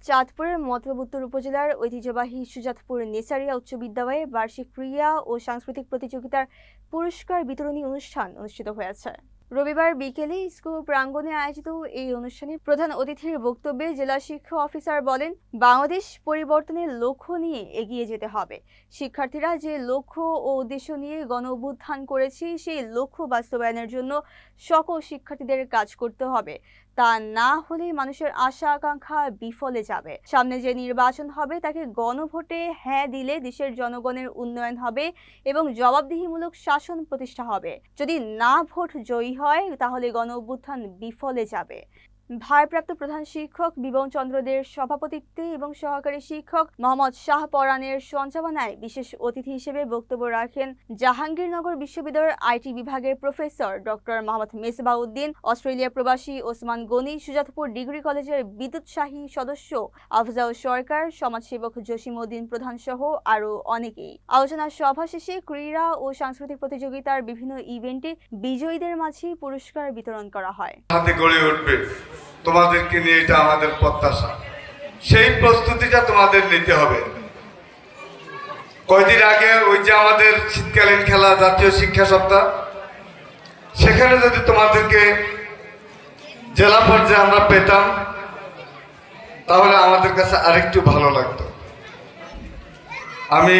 চাঁদপুরের মতলব উত্তর উপজেলার ঐতিহ্যবাহী সুজাতপুর নেসারিয়া উচ্চ বিদ্যালয়ে বার্ষিক ক্রীড়া ও সাংস্কৃতিক প্রতিযোগিতার পুরস্কার বিতরণী অনুষ্ঠান অনুষ্ঠিত হয়েছে। রবিবার বিকেলে স্কুল প্রাঙ্গণে আয়োজিত এই অনুষ্ঠানে প্রধান অতিথির বক্তব্যে জেলা শিক্ষা অফিসার বলেন, বাংলাদেশ পরিবর্তনের লক্ষ্য নিয়ে এগিয়ে যেতে হবে। শিক্ষার্থীরা যে লক্ষ্য ও উদ্দেশ্য নিয়ে গণ অভ্যুত্থান করেছে সেই লক্ষ্য বাস্তবায়নের জন্য সকল শিক্ষার্থীদের কাজ করতে হবে। তা না হলে মানুষের আশা আকাঙ্ক্ষা বিফলে যাবে। সামনে যে নির্বাচন হবে তাকে গণভোটে হ্যাঁ দিলে দেশের জনগণের উন্নয়ন হবে এবং জবাবদিহিমূলক শাসন প্রতিষ্ঠা হবে। যদি না ভোট জয়ী হয় তাহলে গণ অভ্যুত্থান বিফলে যাবে। ভারপ্রাপ্ত প্রধান শিক্ষক বিবন চন্দ্র দের সভাপতিত্বে এবং সহকারী শিক্ষক মোহাম্মদ শাহ পরানের সঞ্চালনায় বিশেষ অতিথি হিসেবে বক্তব্য রাখেন জাহাঙ্গীরনগর বিশ্ববিদ্যালয়ের আইটি বিভাগের professor doctor Mohammad Mesbauddin, Australia প্রবাসী ওসমান গনি, সুজাতপুর ডিগ্রি কলেজের বিদ্যুৎসাহী সদস্য আফজাল সরকার, সমাজসেবক জসিমউদ্দিন প্রধান সহ আরও অনেকেই। আলোচনা সভা শেষে ক্রীড়া ও সাংস্কৃতিক প্রতিযোগিতার বিভিন্ন ইভেন্টে বিজয়ীদের মাঝে পুরস্কার বিতরণ করা হয়। তোমাদেরকে নিয়ে এটা আমাদের প্রত্যাশা, সেই প্রস্তুতিটা তোমাদের নিতে হবে। কয়দিন আগে ওই যে আমাদের শীতকালীন খেলা জাতীয় শিক্ষা সপ্তাহ, সেখানে যদি তোমাদেরকে জেলা পর্যায়ে আমরা পেতাম তাহলে আমাদের কাছে আরেকটু ভালো লাগতো। আমি